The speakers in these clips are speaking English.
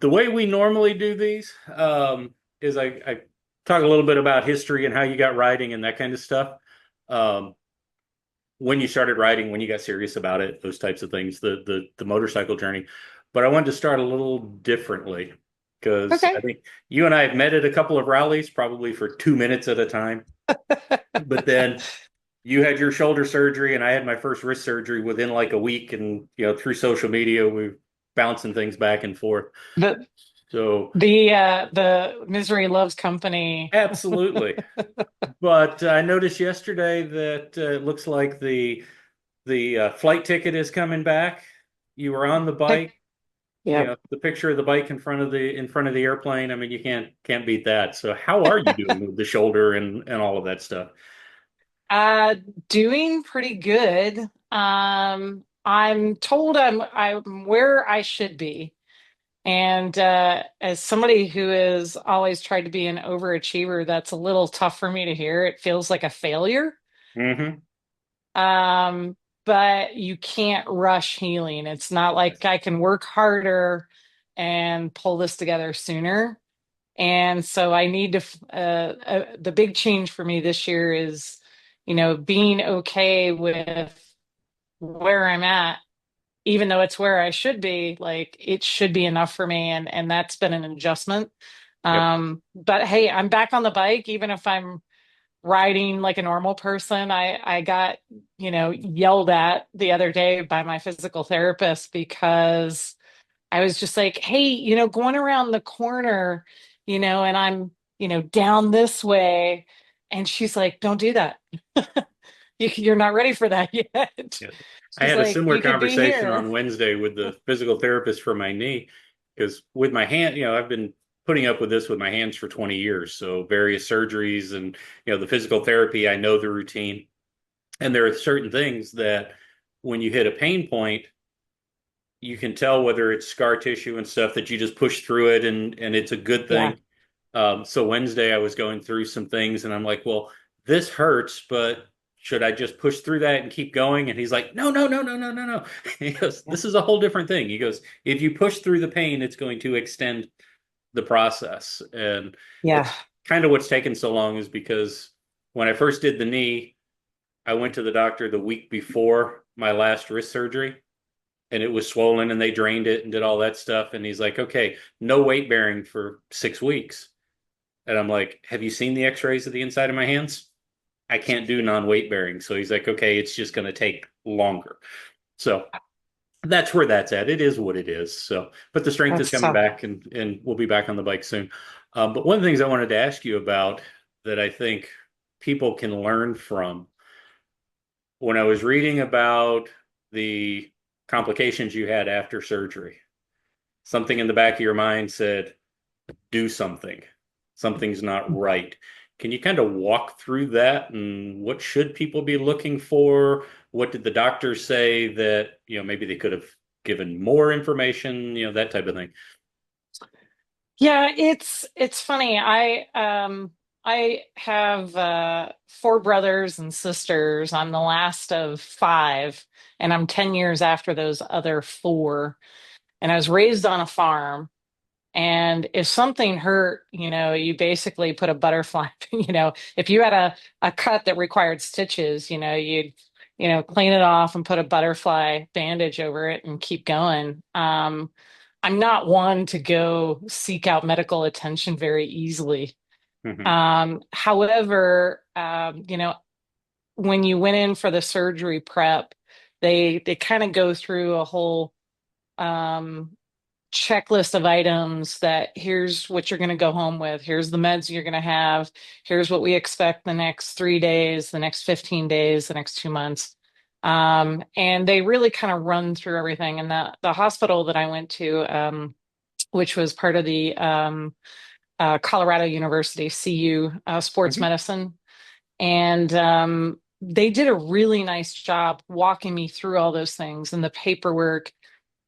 the way we normally do these is I talk a little bit about history and how you got riding and that kind of stuff. Um, when you started riding, when you got serious about it, those types of things, the motorcycle journey. But I wanted to start a little differently because I Okay. think you and I have met at a couple of rallies, probably for 2 minutes at a time. But then you had your shoulder surgery and I had my first wrist surgery within like a week, and through social media we are bouncing things back and forth. The So the misery loves company. absolutely. But I noticed yesterday that it looks like the flight ticket is coming back. You were on the Heck, bike. yep. The picture of the bike in front of the airplane. I mean, you can't beat that. So how are you doing with the shoulder and all of that stuff? Uh, Doing pretty good. I'm told I'm where I should be. And as somebody who has always tried to be an overachiever, that's a little tough for me to hear. It feels like a failure. Hmm. Um, but you can't rush healing. It's not like I can work harder and pull this together sooner. And so I need to, the big change for me this year is, being okay with where I'm at, even though it's where I should be, like it should be enough for me. And that's been an adjustment. Yep. But hey, I'm back on the bike, even if I'm riding like a normal person. I got, yelled at the other day by my physical therapist because I was just like, hey, going around the corner, and I'm, down this way. And she's like, don't do that. You're not ready for that yet. Yeah. I She's had a like, similar you could be conversation here. on Wednesday with the physical therapist for my knee because with my hand, I've been putting up with this with my hands for 20 years. So various surgeries and, the physical therapy, I know the routine. And there are certain things that when you hit a pain point, you can tell whether it's scar tissue and stuff that you just push through it and it's a good Yeah. thing. So Wednesday I was going through some things and I'm like, well, this hurts, but should I just push through that and keep going? And he's like, no, no, no, no, no, no, no. He goes, Yeah. this is a whole different thing. He goes, if you push through the pain, it's going to extend the process. And Yeah. it's kind of what's taken so long is because when I first did the knee, I went to the doctor the week before my last wrist surgery and it was swollen and they drained it and did all that stuff. And he's like, okay, no weight bearing for 6 weeks. And I'm like, have you seen the x-rays of the inside of my hands? I can't do non-weight bearing. So he's like, okay, it's just going to take longer. So that's where that's at. It is what it is. So, but the strength is That's coming tough. back and we'll be back on the bike soon. But one of the things I wanted to ask you about that I think people can learn from when I was reading about the complications you had after surgery, something in the back of your mind said, do something. Something's not right. Can you kind of walk through that and what should people be looking for? What did the doctors say that, maybe they could have given more information, that type of thing. Yeah, it's funny. I have four brothers and sisters. I'm the last of five, and I'm 10 years after those other four. And I was raised on a farm. And if something hurt, you basically put a butterfly, if you had a cut that required stitches, you'd, clean it off and put a butterfly bandage over it and keep going. I'm not one to go seek out medical attention very easily. Hmm. However, when you went in for the surgery prep, they kind of go through a whole um, checklist of items that here's what you're going to go home with. Here's the meds you're going to have. Here's what we expect the next 3 days, the next 15 days, the next 2 months. And they really kind of run through everything. And the hospital that I went to, which was part of the Colorado University CU sports Hmm. medicine, and they did a really nice job walking me through all those things and the paperwork,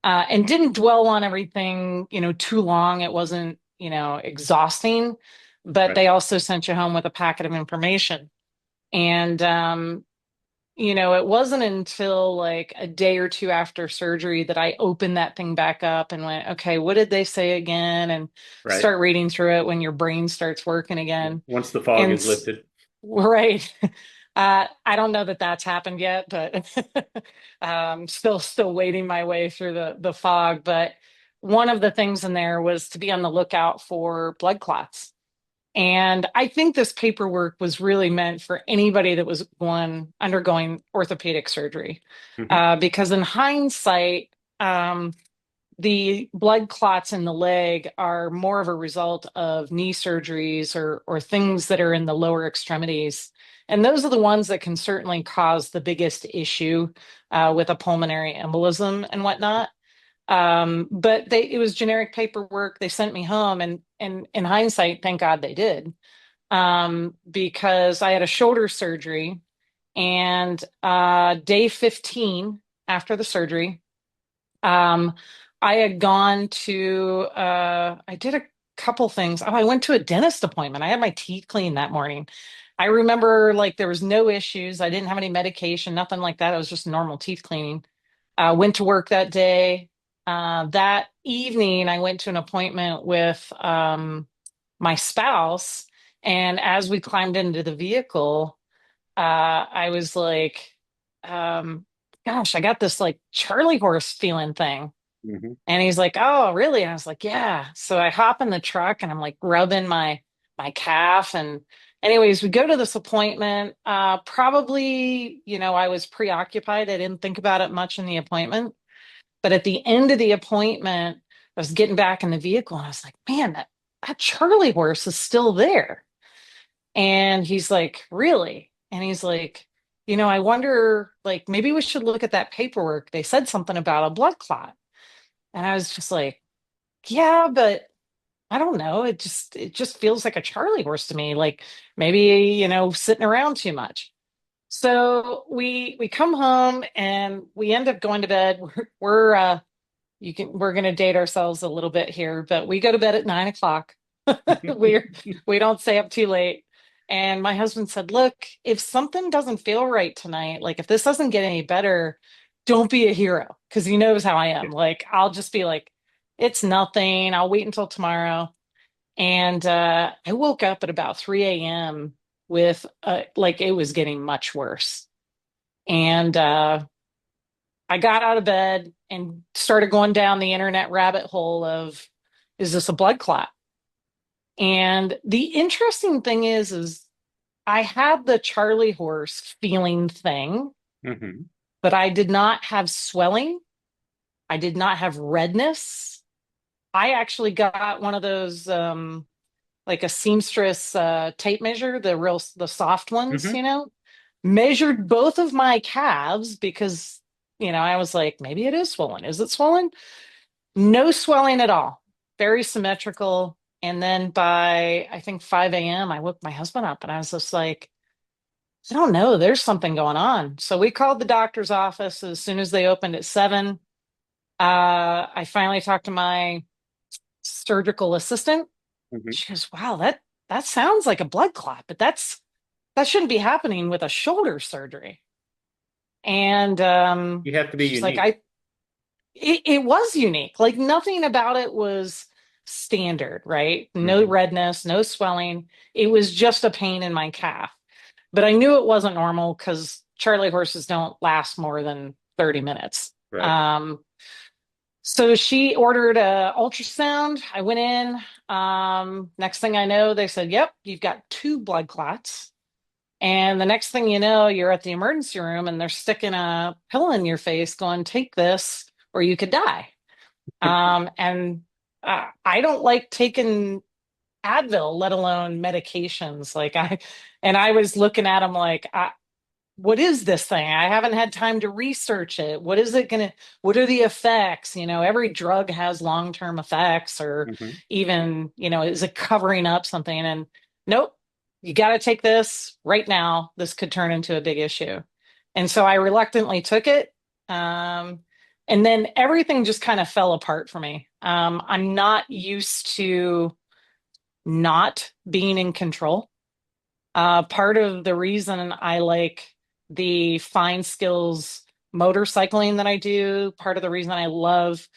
and didn't dwell on everything, too long. It wasn't, exhausting, but Right. they also sent you home with a packet of information. And it wasn't until like a day or two after surgery that I opened that thing back up and went, okay, what did they say again? And Right. start reading through it when your brain starts working again. Once the fog And is lifted. right. I don't know that that's happened yet, but still waiting my way through the fog. But one of the things in there was to be on the lookout for blood clots. And I think this paperwork was really meant for anybody that was undergoing orthopedic surgery. Hmm. Because in hindsight, um, the blood clots in the leg are more of a result of knee surgeries or things that are in the lower extremities. And those are the ones that can certainly cause the biggest issue with a pulmonary embolism and whatnot. But it was generic paperwork. They sent me home, and in hindsight, thank God they did, because I had a shoulder surgery, and day 15 after the surgery, um, I had gone to, I did a couple things. Oh, I went to a dentist appointment. I had my teeth cleaned that morning. I remember like there was no issues. I didn't have any medication, nothing like that. It was just normal teeth cleaning. Went to work that day. That evening, I went to an appointment with my spouse. And as we climbed into the vehicle, I was like, um, gosh, I got this like Charlie horse feeling thing. Hmm. And he's like, oh, really? And I was like, yeah. So I hop in the truck and I'm like rubbing my calf. And anyways, we go to this appointment. Probably, I was preoccupied. I didn't think about it much in the appointment. But at the end of the appointment, I was getting back in the vehicle and I was like, man, that Charlie horse is still there. And he's like, really? And he's like, I wonder, like, maybe we should look at that paperwork. They said something about a blood clot. And I was just like, yeah, but I don't know. It just feels like a Charlie horse to me. Like maybe, sitting around too much. So we come home and we end up going to bed. We're gonna date ourselves a little bit here, but we go to bed at 9 o'clock. We don't stay up too late. And my husband said, look, if something doesn't feel right tonight, like if this doesn't get any better, don't be a hero. Because he knows how I am. Like I'll just be like, it's nothing. I'll wait until tomorrow. And I woke up at about 3 a.m. with like it was getting much worse. And I got out of bed and started going down the internet rabbit hole of, is this a blood clot? And the interesting thing is I had the Charlie horse feeling thing, Hmm. but I did not have swelling. I did not have redness. I actually got one of those, like a seamstress tape measure, the soft ones, Hmm. measured both of my calves because, I was like, maybe it is swollen. Is it swollen? No swelling at all. Very symmetrical. And then by I think 5 a.m., I woke my husband up and I was just like, I don't know, there's something going on. So we called the doctor's office as soon as they opened at 7. I finally talked to my surgical assistant. Hmm. She goes, wow, that sounds like a blood clot, but that shouldn't be happening with a shoulder surgery. And You have to be she's like, unique. it was unique. Like nothing about it was standard, right? No Hmm. redness, no swelling. It was just a pain in my calf. But I knew it wasn't normal because Charlie horses don't last more than 30 minutes. Right. So she ordered a ultrasound. I went in. Next thing I know, they said, yep, you've got two blood clots. And the next thing you know, you're at the emergency room and they're sticking a pill in your face going, take this or you could die. And I don't like taking Advil, let alone medications. And I was looking at them like, what is this thing? I haven't had time to research it. What are the effects? Every drug has long-term effects or Hmm. even, is it covering up something? And nope, you got to take this right now. This could turn into a big issue. And so I reluctantly took it. Um, and then everything just kind of fell apart for me. I'm not used to not being in control. Part of the reason I like the fine skills motorcycling that I do. Part of the reason I love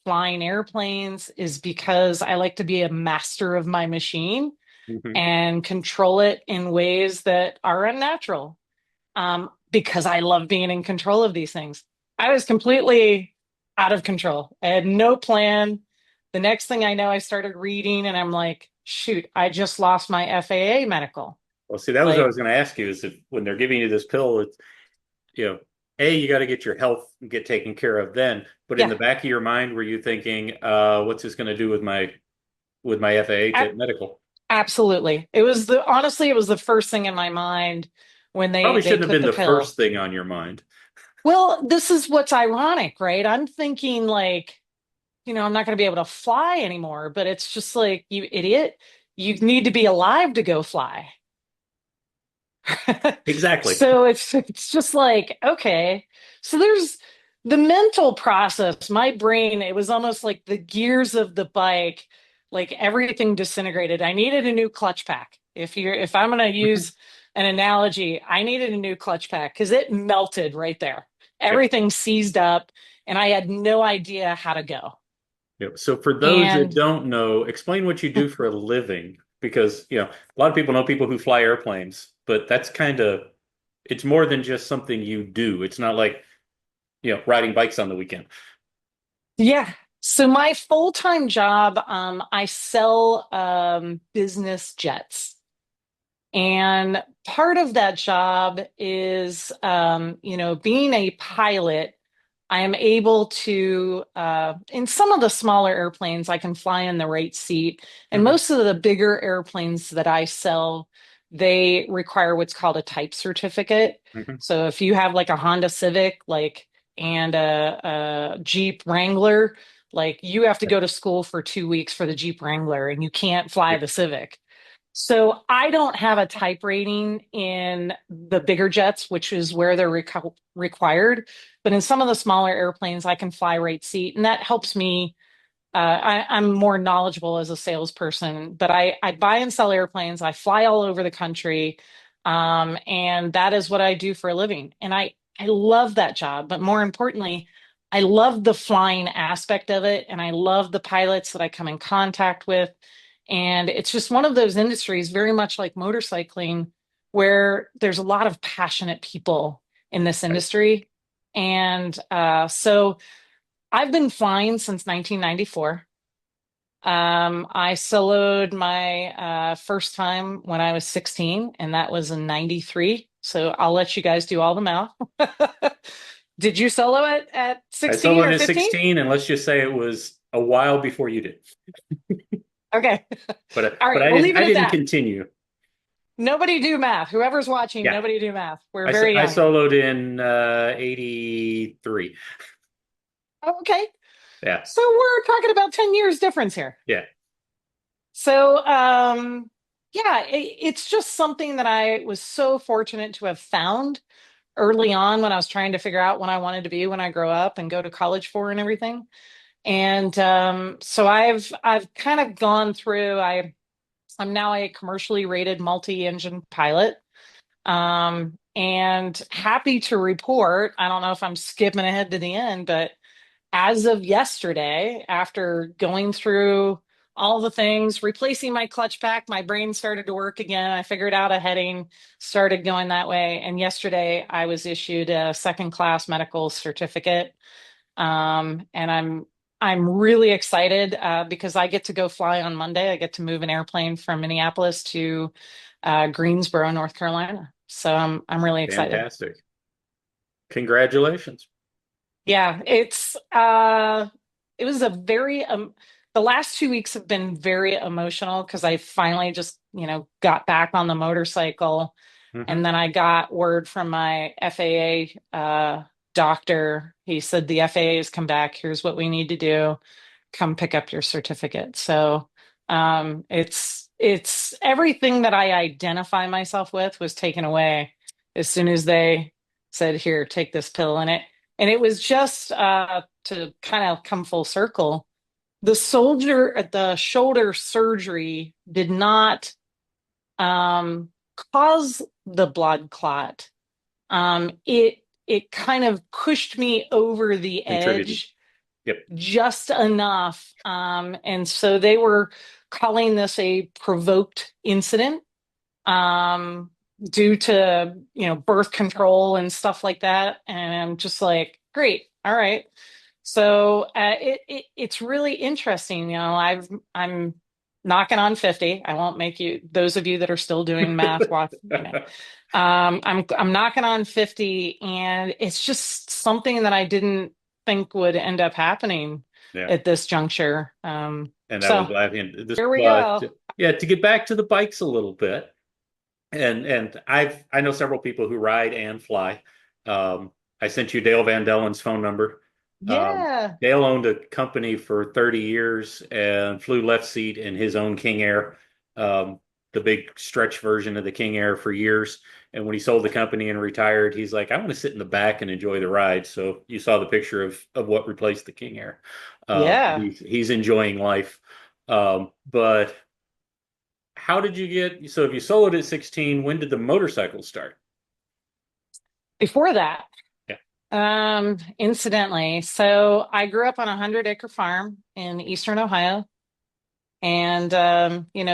flying airplanes is because I like to be a master of my machine Hmm. and control it in ways that are unnatural, because I love being in control of these things. I was completely out of control. I had no plan. The next thing I know, I started reading and I'm like, shoot, I just lost my FAA medical. Well, see, that was what I Like, was going to ask you is if when they're giving you this pill, it's, you know, you got to get your health and get taken care of then. But in yeah, the back of your mind, were you thinking, what's this going to do with my FAA a- medical? absolutely. Honestly, it was the first thing in my mind when Probably they shouldn't have put been the the pill. first thing on your mind. Well, this is what's ironic, right? I'm thinking like, I'm not going to be able to fly anymore, but it's just like, you idiot, you need to be alive to go fly. Exactly. So it's just like, okay. So there's the mental process. My brain, it was almost like the gears of the bike, like everything disintegrated. I needed a new clutch pack. If I'm going to use an analogy, I needed a new clutch pack because it melted right there. Yep. Everything seized up and I had no idea how to go. Yep. So for those that And don't know, explain what you do for a living, because a lot of people know people who fly airplanes, but that's kind of it's more than just something you do. It's not like riding bikes on the weekend. yeah. So my full-time job, I sell business jets. And part of that job is, being a pilot, I am able to, in some of the smaller airplanes, I can fly in the right seat. And Hmm. most of the bigger airplanes that I sell, they require what's called a type certificate. Hmm. So if you have like a Honda Civic, and a Jeep Wrangler, like you have to go to school for 2 weeks for the Jeep Wrangler and you can't fly Yep. the Civic. So I don't have a type rating in the bigger jets, which is where they're required. But in some of the smaller airplanes, I can fly right seat, and that helps me. I'm more knowledgeable as a salesperson, but I buy and sell airplanes. I fly all over the country, and that is what I do for a living. And I love that job, but more importantly, I love the flying aspect of it, and I love the pilots that I come in contact with. And it's just one of those industries, very much like motorcycling, where there's a lot of passionate people in this Right. industry. And so I've been flying since 1994. I soloed my first time when I was 16, and that was in 93. So I'll let you guys do all the math. Did you solo it at I 16 soloed or at 15? 16, and let's just say it was a while before you did. Okay. But All but right, I we'll didn't leave it I at didn't that. continue. Nobody do math. Whoever's watching, Yeah. nobody do math. We're I very I young. soloed in 83. Oh, okay. Yeah. So we're talking about 10 years difference here. Yeah. So, yeah, it's just something that I was so fortunate to have found early on when I was trying to figure out what I wanted to be when I grow up and go to college for and everything. And so I've kind of gone through. I'm now a commercially rated multi-engine pilot. And happy to report, I don't know if I'm skipping ahead to the end, but as of yesterday, after going through all the things, replacing my clutch pack, my brain started to work again. I figured out a heading, started going that way. And yesterday, I was issued a second class medical certificate. And I'm really excited because I get to go fly on Monday. I get to move an airplane from Minneapolis to Greensboro, North Carolina. So I'm really excited. Fantastic. Congratulations. Yeah, it was a very the last 2 weeks have been very emotional because I finally just, got back on the motorcycle. Hmm. And then I got word from my FAA doctor. He said the FAA has come back. Here's what we need to do. Come pick up your certificate. So it's everything that I identify myself with was taken away as soon as they said, here, take this pill. And it was just to kind of come full circle. The shoulder surgery did not um, cause the blood clot. It kind of pushed me over the Contributed. edge Yep. just enough. And so they were calling this a provoked incident, um, due to, birth control and stuff like that. And I'm just like, great, all right. So it's really interesting. I'm knocking on 50. I won't make you, those of you that are still doing math, I'm knocking on 50, and it's just something that I didn't think would end up happening Yeah. at this juncture. And I was So laughing this, here we but go. yeah, to get back to the bikes a little bit. And I know several people who ride and fly. I sent you Dale Van Dellen's phone number. Yeah. Dale owned a company for 30 years and flew left seat in his own King Air, um, the big stretch version of the King Air for years. And when he sold the company and retired, he's like, I want to sit in the back and enjoy the ride. So you saw the picture of what replaced the King Air. Yeah. He's enjoying life. But how did you get, so if you sold it at 16, when did the motorcycle start? Before that, Yeah. incidentally, so I grew up on a 100-acre farm in Eastern Ohio. And,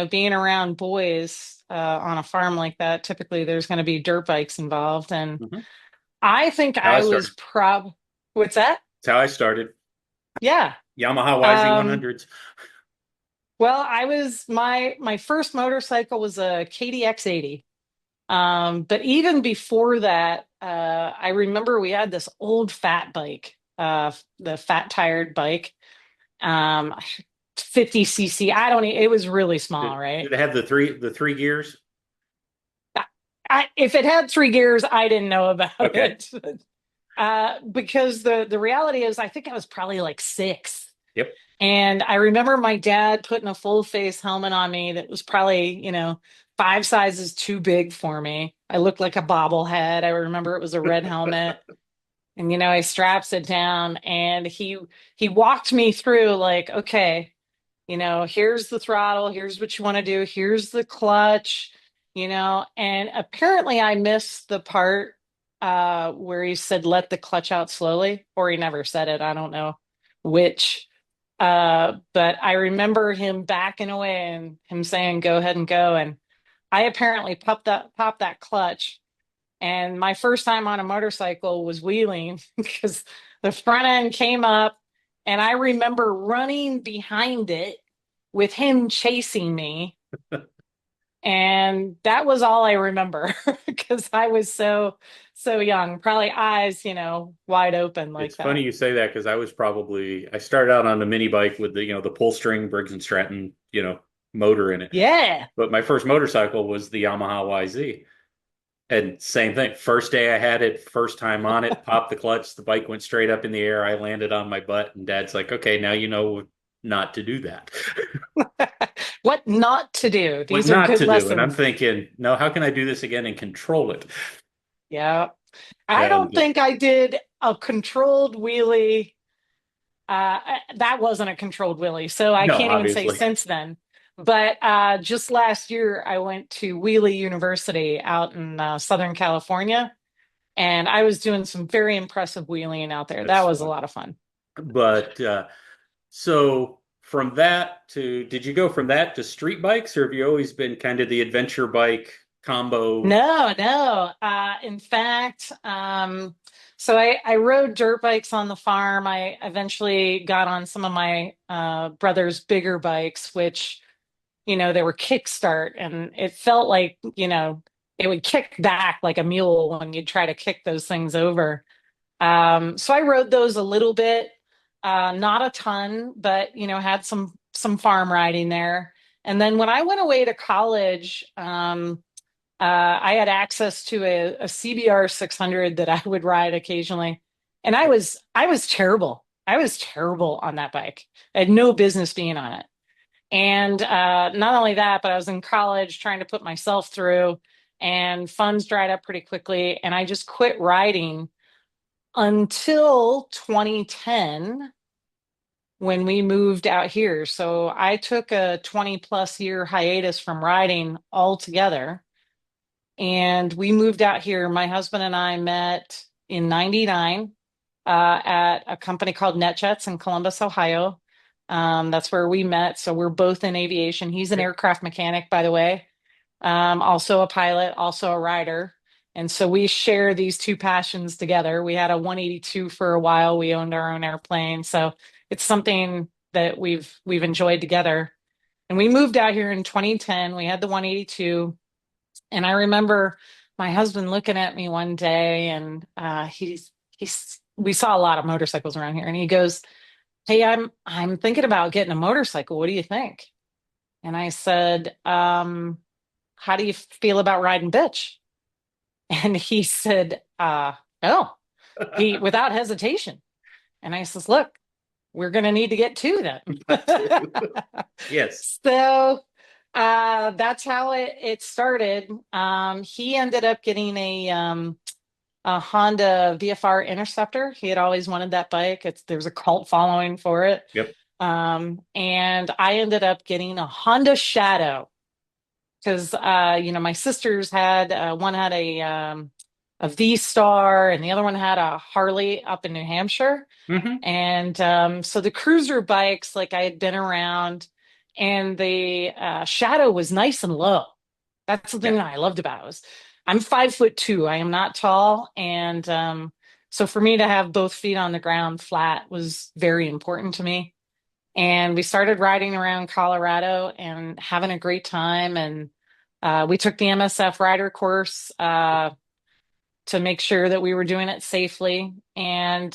being around boys on a farm like that, typically there's going to be dirt bikes involved. And Mhm. I think How I I was started. what's that? That's how I started. Yeah. Yamaha Um, YZ100s. well, my first motorcycle was a KDX 80. But even before that, I remember we had this old fat bike, the fat tired bike, um, 50 cc. I don't, it was really small, Did right? it have the three gears? If it had three gears, I didn't know about Okay. it. Because the reality is, I think I was probably like six. Yep. And I remember my dad putting a full face helmet on me that was probably, five sizes too big for me. I looked like a bobblehead. I remember it was a red helmet. And I straps it down, and he walked me through like, okay, here's the throttle, here's what you want to do, here's the clutch, and apparently I missed the part where he said let the clutch out slowly, or he never said it. I don't know which. But I remember him backing away and him saying go ahead and go. And I apparently popped that clutch. And my first time on a motorcycle was wheeling because the front end came up, and I remember running behind it with him chasing me. And that was all I remember because I was so young, probably eyes, wide open It's like funny that. you say that because I started out on the mini bike with the pull string Briggs and Stratton, motor in it. Yeah. But my first motorcycle was the Yamaha YZ. And same thing. First day I had it, first time on it, popped the clutch, the bike went straight up in the air. I landed on my butt, and dad's like, okay, now you know not to do that. What not to do. What These are not good to do. And I'm lessons. thinking, no, how can I do this again and control it? Yeah. I don't And think I did a controlled wheelie. That wasn't a controlled wheelie, so I no, can't even say obviously. since then. But just last year, I went to Wheelie University out in Southern California, and I was doing some very impressive wheeling out there. That's That was a fun. lot of fun. But so from that to, did you go from that to street bikes, or have you always been kind of the adventure bike combo? No, no. In fact, so I rode dirt bikes on the farm. I eventually got on some of my brother's bigger bikes, which they were kickstart, and it felt like, it would kick back like a mule when you try to kick those things over. So I rode those a little bit, not a ton, but had some farm riding there. And then when I went away to college, I had access to a CBR 600 that I would ride occasionally, and I was terrible. I was terrible on that bike. I had no business being on it. And not only that, but I was in college trying to put myself through, and funds dried up pretty quickly. And I just quit riding until 2010 when we moved out here. So I took a 20 plus year hiatus from riding altogether. and we moved out here. My husband and I met in 99 at a company called NetJets in Columbus, Ohio. That's where we met. So we're both in aviation. He's an Yep. aircraft mechanic, by the way, also a pilot, also a rider. And so we share these two passions together. We had a 182 for a while. We owned our own airplane. So it's something that we've enjoyed together. And we moved out here in 2010. We had the 182. And I remember my husband looking at me one day, and he's we saw a lot of motorcycles around here, and he goes, "Hey, I'm thinking about getting a motorcycle. What do you think?" And I said, "How do you feel about riding bitch?" And he said, "Oh," he without hesitation. And I says, "Look, we're gonna need to get two then." Yes. So that's how it started. He ended up getting a Honda VFR Interceptor. He had always wanted that bike. There's a cult following for it. Yep. And I ended up getting a Honda Shadow because my sisters had one had a V Star and the other one had a Harley up in New Hampshire. Hmm. And so the cruiser bikes, like I had been around, and the Shadow was nice and low. That's the thing Yeah. that I loved about it was I'm 5'2". I am not tall, and so for me to have both feet on the ground flat was very important to me. And we started riding around Colorado and having a great time. And we took the MSF rider course to make sure that we were doing it safely. And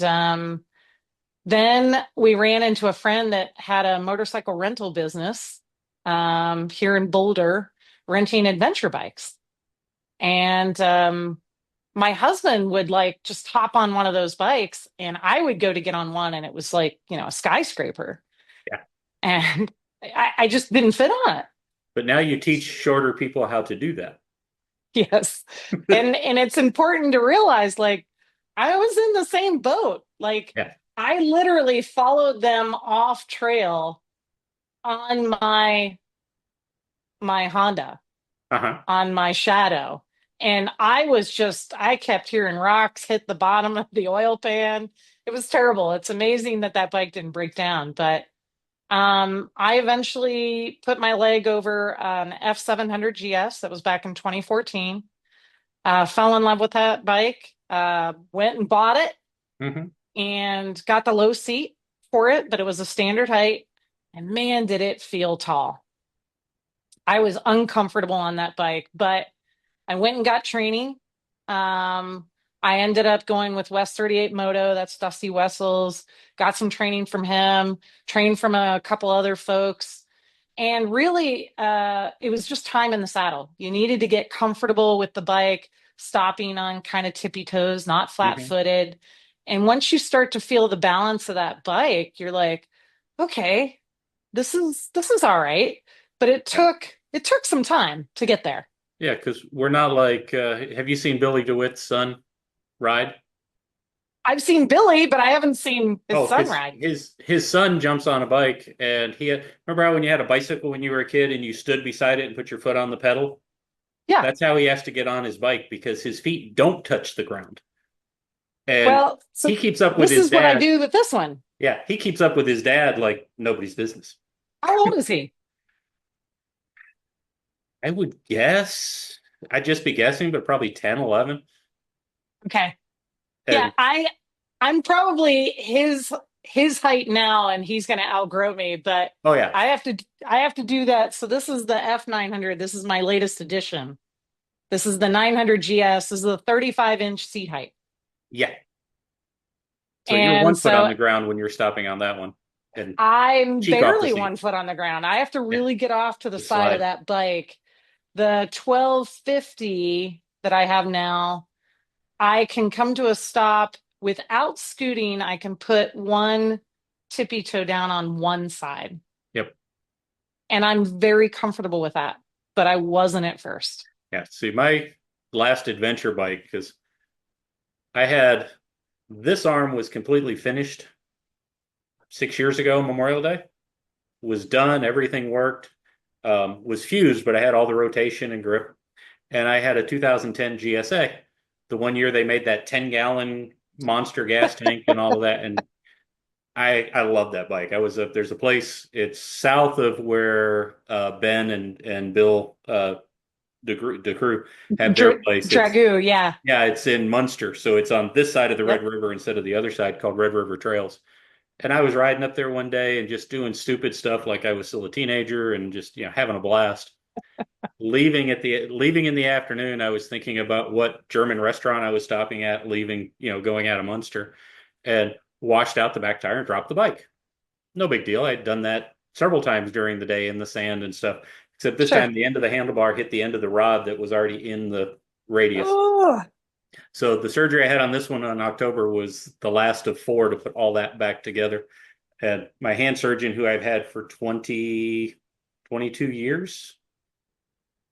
then we ran into a friend that had a motorcycle rental business here in Boulder, renting adventure bikes. And my husband would like just hop on one of those bikes, and I would go to get on one, and it was like, a skyscraper. Yeah. And I just didn't fit on it. But now you teach shorter people how to do that. Yes. And it's important to realize like I was in the same boat. Like Yeah. I literally followed them off trail on my Honda, Uh-huh. on my Shadow. And I kept hearing rocks hit the bottom of the oil pan. It was terrible. It's amazing that that bike didn't break down, but I eventually put my leg over an F700 GS. That was back in 2014. Fell in love with that bike. Went and bought it Hmm. and got the low seat for it, but it was a standard height. And man, did it feel tall. I was uncomfortable on that bike, but I went and got training. Um, I ended up going with West 38 Moto. That's Dusty Wessels. Got some training from him, trained from a couple other folks. And really, it was just time in the saddle. You needed to get comfortable with the bike, stopping on kind of tippy toes, not flat Hmm. footed. And once you start to feel the balance of that bike, you're like, okay, this is all right. But Yeah. it took some time to get there. Yeah, because we're not like, have you seen Billy DeWitt's son ride? I've seen Billy, but I haven't seen his Oh, son his ride. his his son jumps on a bike and remember how when you had a bicycle when you were a kid and you stood beside it and put your foot on the pedal? Yeah. That's how he has to get on his bike because his feet don't touch the ground. And Well, he so keeps up with this his is what I dad. do with this one. Yeah, he keeps up with his dad like nobody's business. How old is he? I would guess, I'd just be guessing, but probably 10, 11. Okay. Yeah, And I'm probably his height now, and he's going to outgrow me, but oh yeah, I have to do that. So this is the F900. This is my latest edition. This is the 900 GS. This is a 35-inch seat height. yeah. So you're And 1 foot on so the ground when you're stopping on that one and I'm cheek off the barely seat. 1 foot on the ground. I have to Yeah, really get off to the the side of slide. that bike. The 1250 that I have now, I can come to a stop without scooting. I can put one tippy toe down on one side. Yep. And I'm very comfortable with that, but I wasn't at first. Yeah. See, my last adventure bike, because I had this arm was completely finished 6 years ago, Memorial Day. Was done, everything worked. Was fused, but I had all the rotation and grip. and I had a 2010 GSA. The one year they made that 10-gallon monster gas tank and all of that, and I love that bike. I was up. There's a place. It's south of where Ben and Bill DeCrew have their place. It's Dragoo, yeah. Yeah, it's in Munster, so it's on this side of the Red Yep. River instead of the other side called Red River Trails. And I was riding up there one day and just doing stupid stuff like I was still a teenager and just having a blast. Leaving in the afternoon, I was thinking about what German restaurant I was stopping at, leaving, going out of Munster, and washed out the back tire and dropped the bike. No big deal. I'd done that several times during the day in the sand and stuff. Except this Sure. time, the end of the handlebar hit the end of the rod that was already in the radius. Oh, So the surgery I had on this one in October was the last of four to put all that back together. And my hand surgeon, who I've had for 22 years,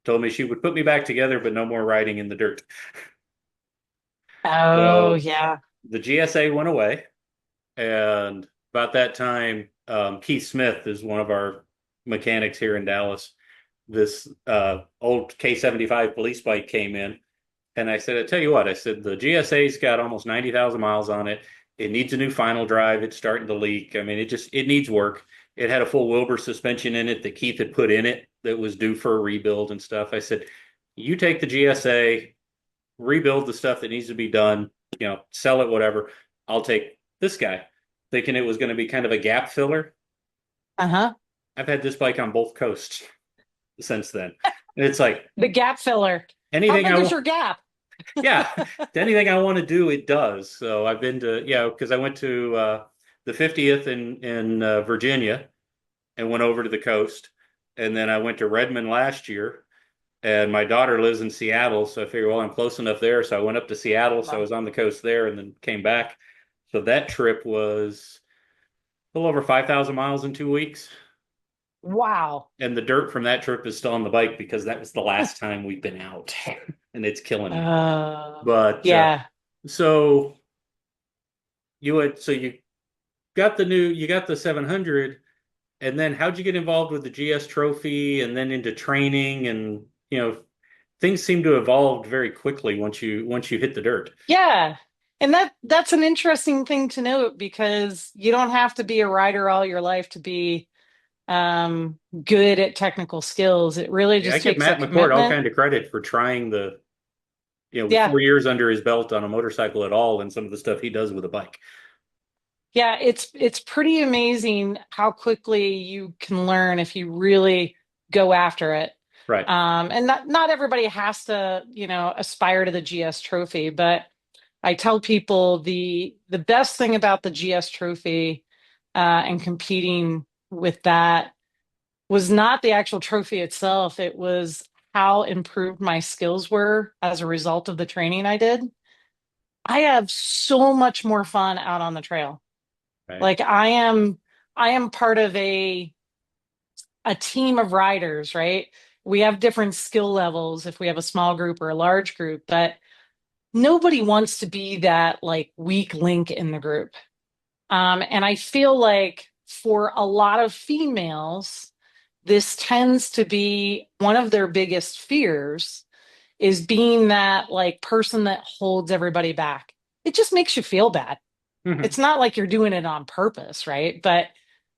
told me she would put me back together, but no more riding in the dirt. oh, So yeah. the GSA went away. And about that time, Keith Smith is one of our mechanics here in Dallas. This old K75 police bike came in. And I said, I tell you what, I said, the GSA's got almost 90,000 miles on it. It needs a new final drive. It's starting to leak. I mean, it needs work. It had a full Wilbur suspension in it that Keith had put in it that was due for a rebuild and stuff. I said, you take the GSA, rebuild the stuff that needs to be done, sell it, whatever. I'll take this guy, thinking it was going to be kind of a gap filler. Uh-huh. I've had this bike on both coasts since then. And it's like The gap filler. How anything big is I your gap? Yeah, anything I want to do, it does. So I've been to, because I went to the 50th in Virginia and went over to the coast, and then I went to Redmond last year. And my daughter lives in Seattle, so I figured, well, I'm close enough there. So I went up to Seattle, so I Wow. was on the coast there, and then came back. So that trip was a little over 5,000 miles in 2 weeks. Wow. And the dirt from that trip is still on the bike because that was the last time we've been out, and it's killing me. But Yeah. so you you got the 700, and then how'd you get involved with the GS trophy and then into training, and things seem to evolve very quickly once you hit the dirt. Yeah. And that's an interesting thing to note because you don't have to be a rider all your life to be good at technical skills. It really Yeah, I just give takes a Matt McCord all commitment. kind of credit for trying with Yeah. 4 years under his belt on a motorcycle at all, and some of the stuff he does with a bike. Yeah, it's pretty amazing how quickly you can learn if you really go after it. Right. And not everybody has to, aspire to the GS trophy, but I tell people the best thing about the GS trophy and competing with that was not the actual trophy itself. It was how improved my skills were as a result of the training I did. I have so much more fun out on the trail. Right. Like I am part of a team of riders, right? We have different skill levels if we have a small group or a large group, but nobody wants to be that like weak link in the group. And I feel like for a lot of females, this tends to be one of their biggest fears is being that like person that holds everybody back. It just makes you feel bad. Mhm. It's not like you're doing it on purpose, right? But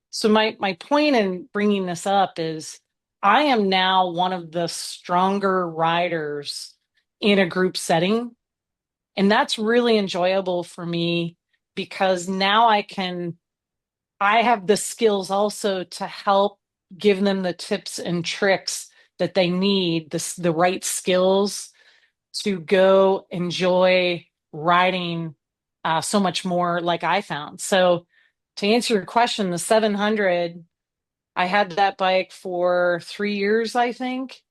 so my point in bringing this up is I am now one of the stronger riders in a group setting, and that's really enjoyable for me because now I have the skills also to help give them the tips and tricks that they need, the right skills to go enjoy riding so much more like I found. So to answer your question, the 700, I had that bike for 3 years, I think.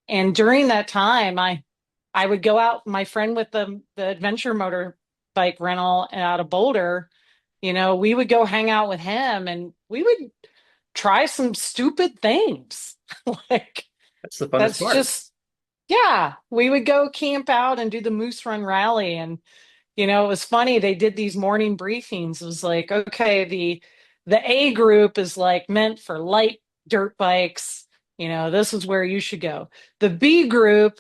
And during that time, I would go out, my friend with the adventure motor bike rental out of Boulder, we would go hang out with him and we would try some stupid things. Like That's the funnest that's part. just yeah, we would go camp out and do the Moose Run Rally. And, it was funny. They did these morning briefings. It was like, okay, the A group is like meant for light dirt bikes. This is where you should go. The B group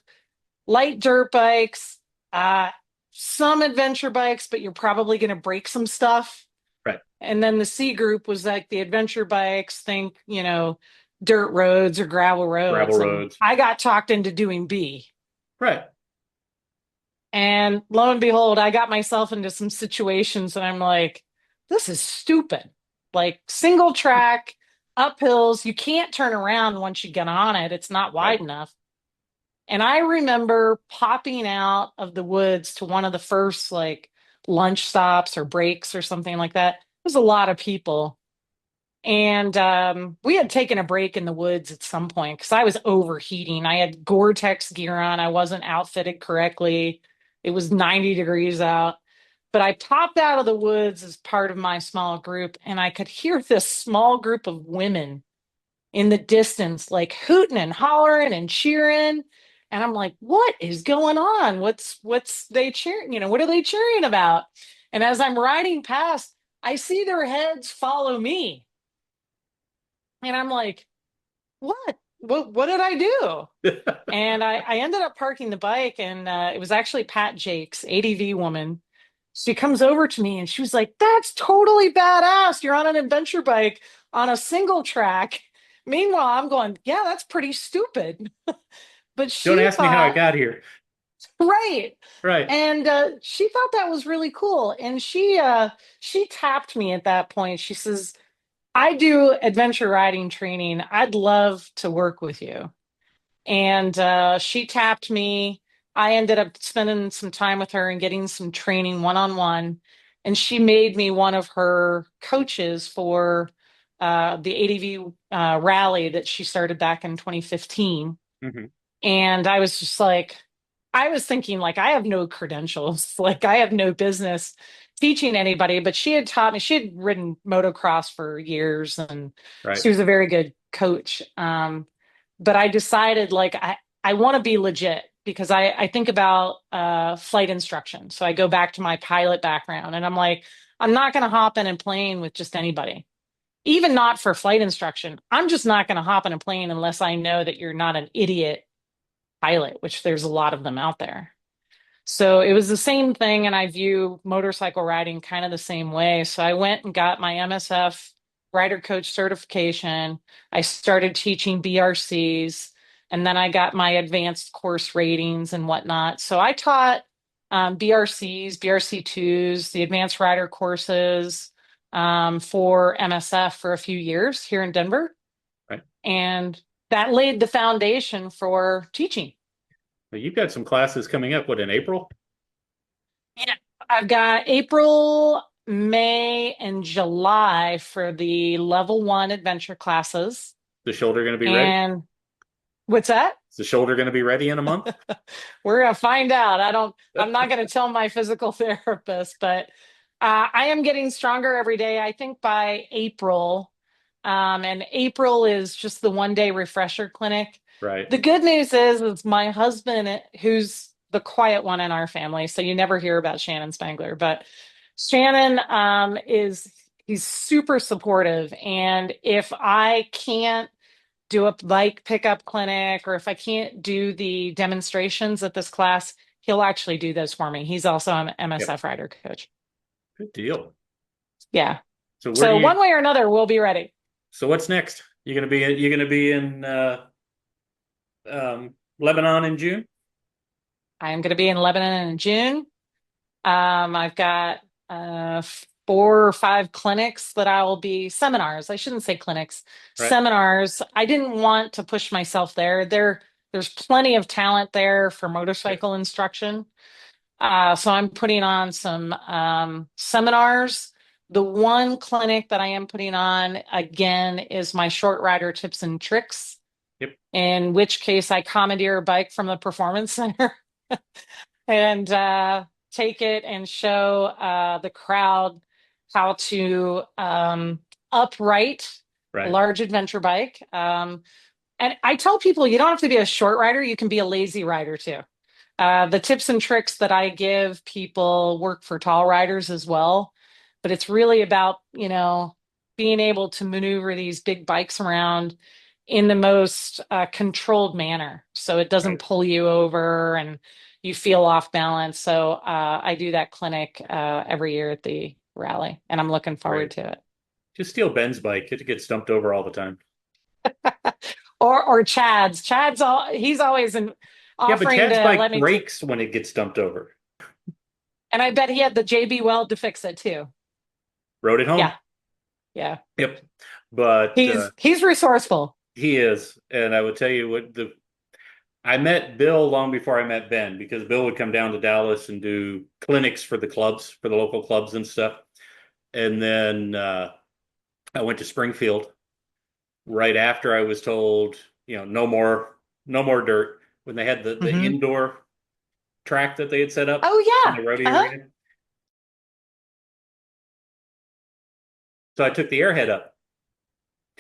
light dirt bikes, uh, some adventure bikes, but you're probably going to break some stuff. Right. And then the C group was like the adventure bikes, think, dirt roads or gravel Gravel roads. And roads. I got talked into doing B. Right. And lo and behold, I got myself into some situations and I'm like, this is stupid. Like single track, uphills, you can't turn around once you get on it. It's not Right. wide enough. And I remember popping out of the woods to one of the first like lunch stops or breaks or something like that. It was a lot of people. And we had taken a break in the woods at some point because I was overheating. I had Gore-Tex gear on. I wasn't outfitted correctly. It was 90 degrees out. But I popped out of the woods as part of my small group, and I could hear this small group of women in the distance, like hooting and hollering and cheering. And I'm like, what is going on? What's they cheering? What are they cheering about? And as I'm riding past, I see their heads follow me. And I'm like, what? What did I do? And I ended up parking the bike, and it was actually Pat Jakes, ADV woman. She comes over to me and she was like, that's totally badass. You're on an adventure bike on a single track. Meanwhile, I'm going, yeah, that's pretty stupid. But Don't she ask me how I thought, got here. right. Right. And she thought that was really cool. And she tapped me at that point. She says, I do adventure riding training. I'd love to work with you. And she tapped me. I ended up spending some time with her and getting some training one on one. And she made me one of her coaches for the ADV rally that she started back in 2015. Hmm. And I was just like, I was thinking, like, I have no credentials. Like, I have no business teaching anybody. But she had taught me, she had ridden motocross for years and Right. she was a very good coach. But I decided, like, I want to be legit because I think about flight instruction. So I go back to my pilot background and I'm like, I'm not going to hop in a plane with just anybody. Even not for flight instruction. I'm just not going to hop in a plane unless I know that you're not an idiot pilot, which there's a lot of them out there. So it was the same thing, and I view motorcycle riding kind of the same way. So I went and got my MSF rider coach certification. I started teaching BRCs, and then I got my advanced course ratings and whatnot. So I taught BRCs, BRC2s, the advanced rider courses for MSF for a few years here in Denver. Right. And that laid the foundation for teaching. Well, you've got some classes coming up, what, in April? Yeah, I've got April, May, and July for the level one adventure classes. The shoulder going to be ready? And what's that? Is the shoulder going to be ready in a month? We're gonna find out. I'm not gonna tell my physical therapist, but I am getting stronger every day. I think by April, and April is just the 1 day refresher clinic. Right. The good news is my husband, who's the quiet one in our family, so you never hear about Shannon Spangler, but Shannon he's super supportive. And if I can't do a bike pickup clinic or if I can't do the demonstrations at this class, he'll actually do those for me. He's also an Yep. MSF rider coach. Good deal. Yeah. So where do So you one way or another, we'll be ready. so what's next? You're gonna be in Lebanon in June? I am going to be in Lebanon in June. I've got 4 or 5 clinics that I will be seminars. I shouldn't say clinics, Right. seminars. I didn't want to push myself there. There's plenty of talent there for Yep. motorcycle instruction. So I'm putting on some seminars. The one clinic that I am putting on again is my short rider tips and tricks, Yep. in which case I commandeer a bike from the performance center and take it and show the crowd how to upright a Right. large adventure bike. And I tell people you don't have to be a short rider, you can be a lazy rider too. The tips and tricks that I give people work for tall riders as well, but it's really about, being able to maneuver these big bikes around in the most controlled manner, so it doesn't Right. pull you over and you feel off balance. So I do that clinic every year at the rally, and I'm looking forward Right. to it. Just steal Ben's bike. It gets dumped over all the time. Or Chad's. He's always Yeah, but offering Chad's to bike let me breaks when it gets dumped over. and I bet he had the JB Weld to fix it too. Rode it home. Yeah, yeah. Yep. But He's resourceful. he is. And I would tell you what the I met Bill long before I met Ben because Bill would come down to Dallas and do clinics for the clubs, for the local clubs and stuff. And then I went to Springfield right after I was told, no more dirt when they had the Hmm. indoor track that they had set up Oh in yeah. the rodeo Uh-huh. arena. So I took the airhead up.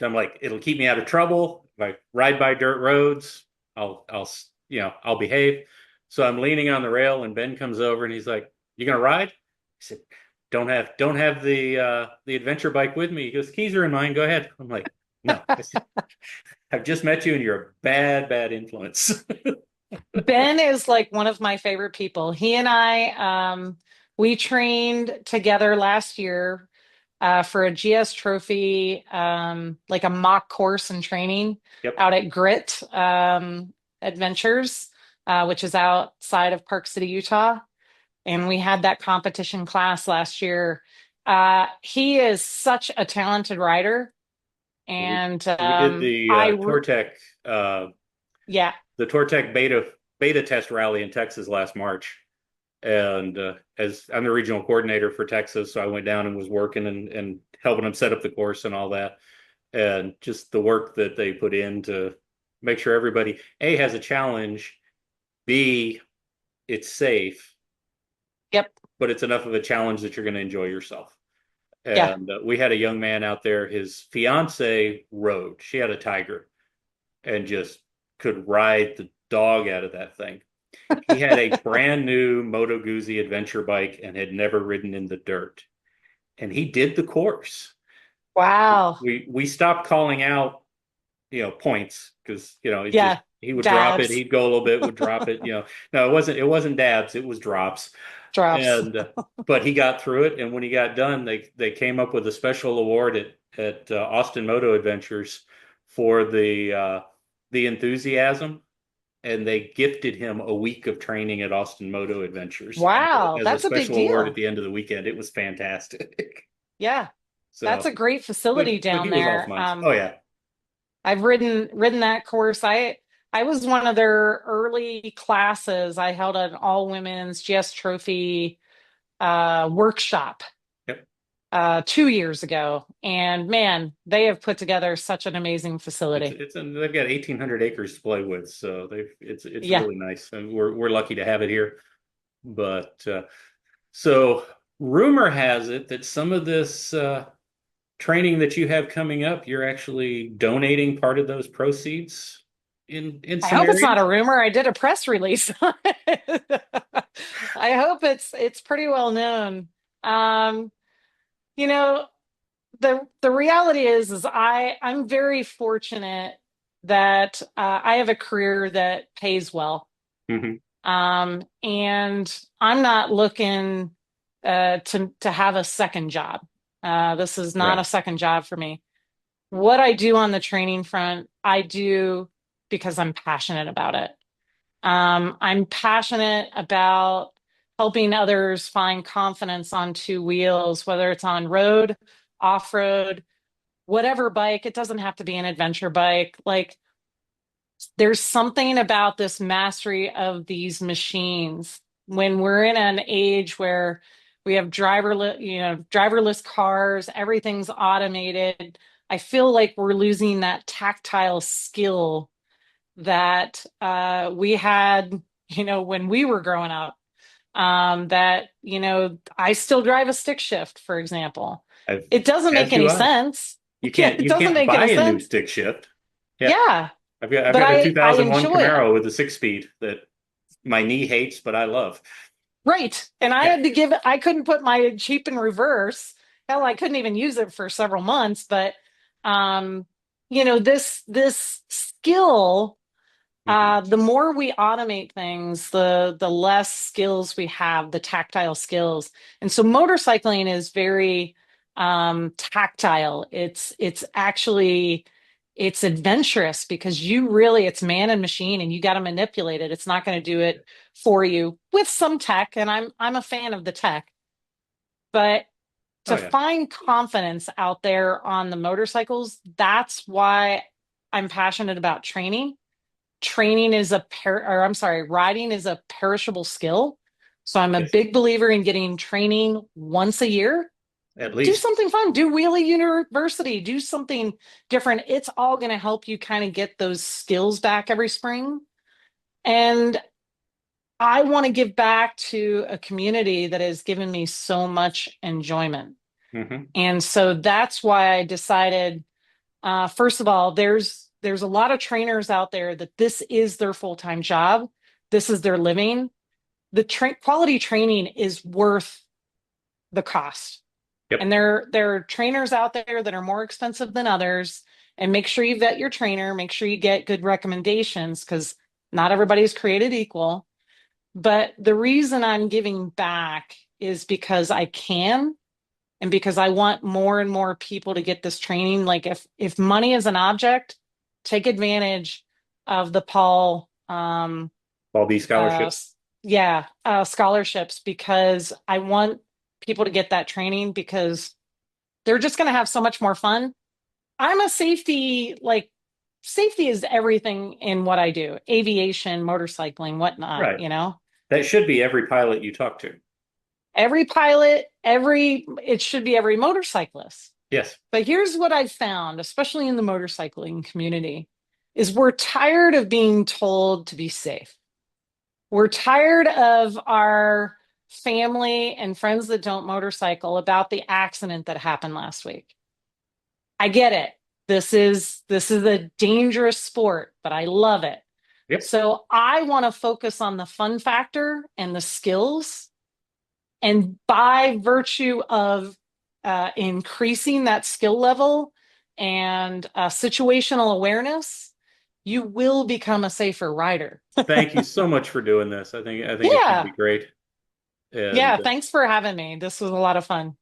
I'm like, it'll keep me out of trouble. If I ride by dirt roads, I'll behave. So I'm leaning on the rail, and Ben comes over and he's like, "You gonna ride?" I said, "Don't have the adventure bike with me." He goes, "Keys are in mine. Go ahead." I'm like, "No." I said, "I've just met you, and you're a bad, bad influence." Ben is like one of my favorite people. He and we trained together last year for a GS Trophy, like a mock course and training Yep. out at Grit Adventures, which is outside of Park City, Utah. And we had that competition class last year. He is such a talented rider, We and we did the uh, yeah, the Tortec beta test rally in Texas last March. And as I'm the regional coordinator for Texas, so I went down and was working and helping them set up the course and all that. And just the work that they put in to make sure everybody A has a challenge, B it's safe, yep, but it's enough of a challenge that you're going to enjoy yourself. yeah. And we had a young man out there. His fiance rode. She had a Tiger and just could ride the dog out of that thing. He had a brand new Moto Guzzi adventure bike and had never ridden in the dirt. And he did the course. Wow. We stopped calling out, points because, it just Yeah, he would drop it, dabs, he'd go a little bit, would drop it, No, it wasn't dabs, it was drops. drops. And but he got through it, and when he got done, they came up with a special award at Austin Moto Adventures for the enthusiasm, and they gifted him a week of training at Austin Moto Adventures Wow, as a that's a big special award at deal. the end of the weekend. It was fantastic. Yeah, that's So, a great but facility but down he was off there. mine's. Oh yeah, I've ridden that course. I was one of their early classes. I held an all women's GS Trophy workshop yep. 2 years ago, and man, they have put together such an amazing It's facility. it's and they've got 1,800 acres to play with, so it's Yeah, really nice, and we're lucky to have it here. But so rumor has it that some of this training that you have coming up, you're actually donating part of those proceeds in I some hope it's not a areas. rumor. I did a press release on it. I hope it's pretty well known. Um, you know, the reality is I'm very fortunate that I have a career that pays well. Hmm. And I'm not looking to have a second job. This is not a Right. second job for me. What I do on the training front, I do because I'm passionate about it. I'm passionate about helping others find confidence on two wheels, whether it's on road, off road, whatever bike. It doesn't have to be an adventure bike. Like, there's something about this mastery of these machines when we're in an age where we have driverless cars, everything's automated. I feel like we're losing that tactile skill that we had, when we were growing up. That, I still drive a stick shift, for example. I've, It doesn't as make do any I. sense. You Yeah, can't it you doesn't can't make buy any a new sense. stick shift. Yeah, Yeah, I've but got a I 2001 enjoy it. Camaro with a 6 speed that my knee hates, but I love. Right. And Yeah. I couldn't put my Jeep in reverse. Hell, I couldn't even use it for several months, but um this skill, Hmm. the more we automate things, the less skills we have, the tactile skills. And so motorcycling is very tactile. It's actually it's adventurous because it's man and machine and you got to manipulate it. It's not going to do it for you with some tech, and I'm a fan of the tech, but Oh to yeah. find confidence out there on the motorcycles, that's why I'm passionate about training. Training is or I'm sorry, riding is a perishable skill. So I'm a Yes. big believer in getting training once a year. At Do least. something fun, do Wheelie University, do something different. It's all going to help you kind of get those skills back every spring. And I want to give back to a community that has given me so much enjoyment. Hmm. And so that's why I decided, first of all, there's a lot of trainers out there that this is their full-time job. This is their living. The quality training is worth the cost. And Yep. there are trainers out there that are more expensive than others. And make sure you vet your trainer, make sure you get good recommendations because not everybody's created equal. But the reason I'm giving back is because I can and because I want more and more people to get this training. Like if money is an object, take advantage of the Paul All these uh scholarships. scholarships because I want people to get that training because they're just going to have so much more fun. I'm a safety is everything in what I do. Aviation, motorcycling, whatnot, Right. That should be every pilot you talk to. Every pilot, it should be every motorcyclist. Yes. But here's what I've found, especially in the motorcycling community, is we're tired of being told to be safe. We're tired of our family and friends that don't motorcycle about the accident that happened last week. I get it. This is a dangerous sport, but I love it. Yep. So I want to focus on the fun factor and the skills. And by virtue of increasing that skill level and situational awareness, you will become a safer rider. Thank you so much for doing this. I think it's going to Yeah. be great. And Yeah. Thanks for having me. This was a lot of fun.